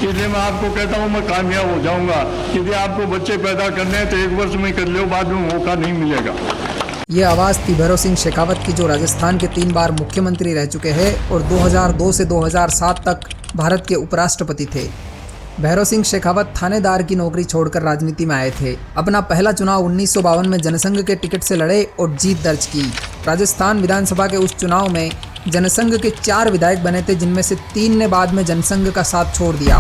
इसलिए मैं आपको कहता हूँ मैं कामयाब हो जाऊंगा। यदि आपको बच्चे पैदा करने हैं तो 1 वर्ष में कर लो, बाद में मौका नहीं मिलेगा। ये आवाज़ थी भैरव सिंह शेखावत की, जो राजस्थान के 3 बार मुख्यमंत्री रह चुके हैं और 2002 से 2007 तक भारत के उपराष्ट्रपति थे। भैरव सिंह शेखावत थानेदार की नौकरी छोड़कर राजनीति में आए थे। अपना पहला चुनाव 1952 में जनसंघ के टिकट से लड़े और जीत दर्ज की। राजस्थान विधानसभा के उस चुनाव में जनसंघ के 4 विधायक बने थे, जिनमें से 3 ने बाद में जनसंघ का साथ छोड़ दिया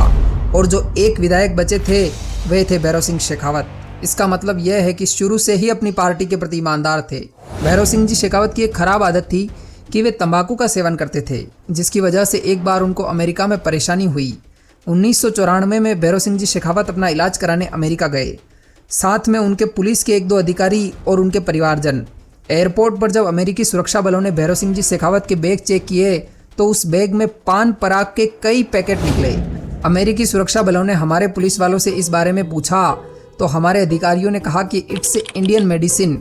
और जो 1 विधायक बचे थे वे थे भैरव सिंह शेखावत। इसका मतलब यह है कि शुरू से ही अपनी पार्टी के प्रति ईमानदार थे। भैरव सिंह जी शेखावत की एक खराब आदत थी कि वे तंबाकू का सेवन करते थे, जिसकी वजह से एक बार उनको अमेरिका में परेशानी हुई। 1994 में भैरव सिंह जी शेखावत अपना इलाज कराने अमेरिका गए। साथ में उनके पुलिस के 1-2 अधिकारी और उनके परिवारजन। एयरपोर्ट पर जब अमेरिकी सुरक्षा बलों ने भैरव सिंह जी शेखावत के बैग चेक किए तो उस बैग में पान पराग के कई पैकेट निकले। अमेरिकी सुरक्षा बलों ने हमारे पुलिस वालों से इस बारे में पूछा तो हमारे अधिकारियों ने कहा कि इट्स इंडियन मेडिसिन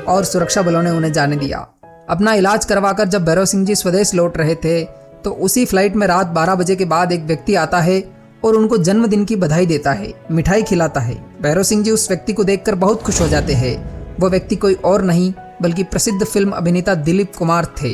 और सुरक्षा बलों ने उन्हें जाने दिया। अपना इलाज करवाकर जब भैरव सिंह जी स्वदेश लौट रहे थे तो उसी फ्लाइट में रात 12 बजे के बाद एक व्यक्ति आता है और उनको जन्मदिन की बधाई देता है, मिठाई खिलाता है। भैरव सिंह जी उस व्यक्ति को देखकर बहुत खुश हो जाते हैं। वो व्यक्ति कोई और नहीं बल्कि प्रसिद्ध फिल्म अभिनेता दिलीप कुमार थे।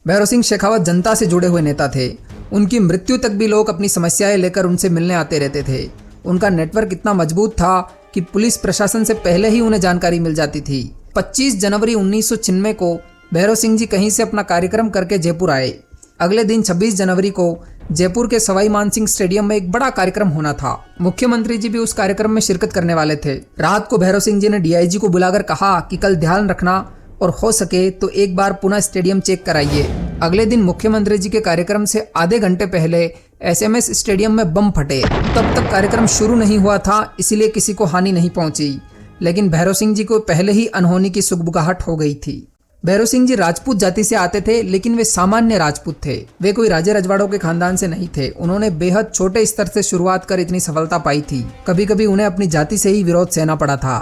भैरव सिंह शेखावत जनता से जुड़े हुए नेता थे। उनकी मृत्यु तक भी लोग अपनी समस्याएं लेकर उनसे मिलने आते रहते थे। उनका नेटवर्क इतना मजबूत था कि पुलिस प्रशासन से पहले ही उन्हें जानकारी मिल जाती थी। 25 जनवरी 1996 को भैरव सिंह जी कहीं से अपना कार्यक्रम करके जयपुर आए। अगले दिन 26 जनवरी को जयपुर के सवाई मानसिंह स्टेडियम में एक बड़ा कार्यक्रम होना था। मुख्यमंत्री जी भी उस कार्यक्रम में शिरकत करने वाले थे। रात को भैरव सिंह जी ने डीआईजी को बुलाकर कहा कि कल ध्यान रखना और हो सके तो एक बार पुनः स्टेडियम चेक कराइए। अगले दिन मुख्यमंत्री जी के कार्यक्रम से आधे घंटे पहले एसएमएस स्टेडियम में बम फटे। तब तक कार्यक्रम शुरू नहीं हुआ था, इसलिए किसी को हानि नहीं पहुंची, लेकिन भैरव सिंह जी को पहले ही अनहोनी की सुगबुगाहट हो गई थी। भैरव सिंह जी राजपूत जाति से आते थे, लेकिन वे सामान्य राजपूत थे। वे कोई राजे रजवाड़ों के खानदान से नहीं थे। उन्होंने बेहद छोटे स्तर से शुरुआत कर इतनी सफलता पाई थी। कभी कभी उन्हें अपनी जाति से ही विरोध सहना पड़ा था।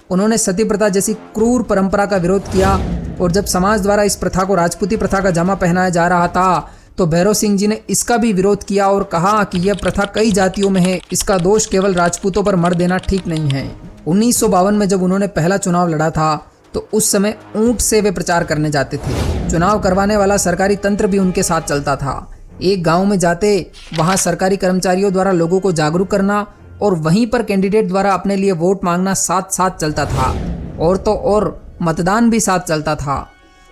उन्होंने सती प्रथा जैसी क्रूर परंपरा का विरोध किया और जब समाज द्वारा इस प्रथा को राजपूती प्रथा का जामा पहनाया जा रहा था तो भैरव सिंह जी ने इसका भी विरोध किया और कहा कि यह प्रथा कई जातियों में है, इसका दोष केवल राजपूतों पर मर देना ठीक नहीं है। 1952 में जब उन्होंने पहला चुनाव लड़ा था तो उस समय ऊंट से वे प्रचार करने जाते थे। चुनाव करवाने वाला सरकारी तंत्र भी उनके साथ चलता था। एक गाँव में जाते वहाँ सरकारी कर्मचारियों द्वारा लोगों को जागरूक करना और वहीं पर कैंडिडेट द्वारा अपने लिए वोट मांगना साथ साथ चलता था। और तो और मतदान भी साथ चलता था।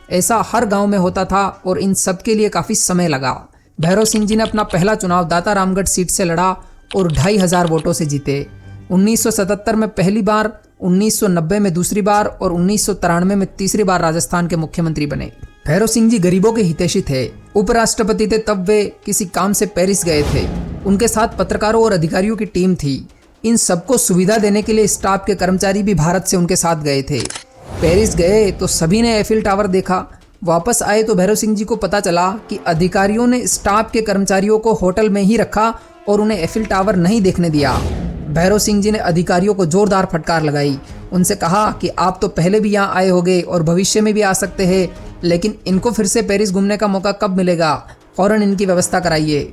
ऐसा हर गांव में होता था और इन सब के लिए काफ़ी समय लगा। भैरव सिंह जी ने अपना पहला चुनाव दाता रामगढ़ सीट से लड़ा और 2500 वोटों से जीते। 1977 में पहली बार, 1990 में दूसरी बार और 1993 में तीसरी बार राजस्थान के मुख्यमंत्री बने। भैरव सिंह जी गरीबों के हितैषी थे। उपराष्ट्रपति थे तब वे किसी काम से पेरिस गए थे। उनके साथ पत्रकारों और अधिकारियों की टीम थी। इन सबको सुविधा देने के लिए स्टाफ के कर्मचारी भी भारत से उनके साथ गए थे। पेरिस गए तो सभी ने एफिल टावर देखा। वापस आए तो भैरव सिंह जी को पता चला कि अधिकारियों ने स्टाफ के कर्मचारियों को होटल में ही रखा और उन्हें एफिल टावर नहीं देखने दिया। भैरव सिंह जी ने अधिकारियों को जोरदार फटकार लगाई। उनसे कहा कि आप तो पहले भी यहाँ आए होंगे और भविष्य में भी आ सकते हैं, लेकिन इनको फिर से पेरिस घूमने का मौका कब मिलेगा? फौरन इनकी व्यवस्था कराइए।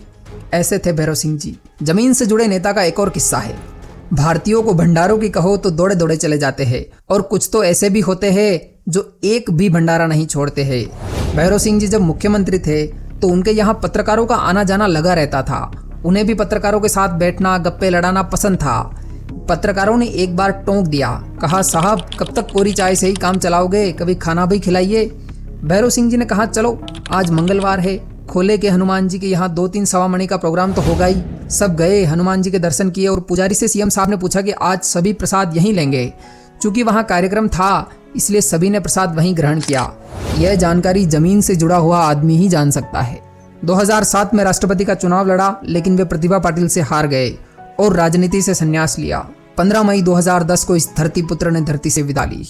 ऐसे थे भैरव सिंह जी। जमीन से जुड़े नेता का एक और किस्सा है। भारतीयों को भंडारों की कहो तो दौड़े दौड़े चले जाते हैं और कुछ तो ऐसे भी होते हैं जो एक भी भंडारा नहीं छोड़ते हैं। भैरव सिंह जी जब मुख्यमंत्री थे तो उनके यहाँ पत्रकारों का आना जाना लगा रहता था। उन्हें भी पत्रकारों के साथ बैठना, गप्पे लड़ाना पसंद था। पत्रकारों ने एक बार टोंक दिया, कहा साहब कब तक कोरी चाय से ही काम चलाओगे, कभी खाना भी खिलाइए। भैरव सिंह जी ने कहा चलो आज मंगलवार है, खोले के हनुमान जी के यहाँ 2-3 सवा मणि का प्रोग्राम तो होगा ही। सब गए, हनुमान जी के दर्शन किए और पुजारी से सीएम साहब ने पूछा कि आज सभी प्रसाद यहीं लेंगे। चूंकि वहाँ कार्यक्रम था इसलिए सभी ने प्रसाद वहीं ग्रहण किया। यह जानकारी जमीन से जुड़ा हुआ आदमी ही जान सकता है। 2007 में राष्ट्रपति का चुनाव लड़ा, लेकिन वे प्रतिभा पाटिल से हार गए और राजनीति से संन्यास लिया। 15 मई 2010 को इस धरती पुत्र ने धरती से विदा ली।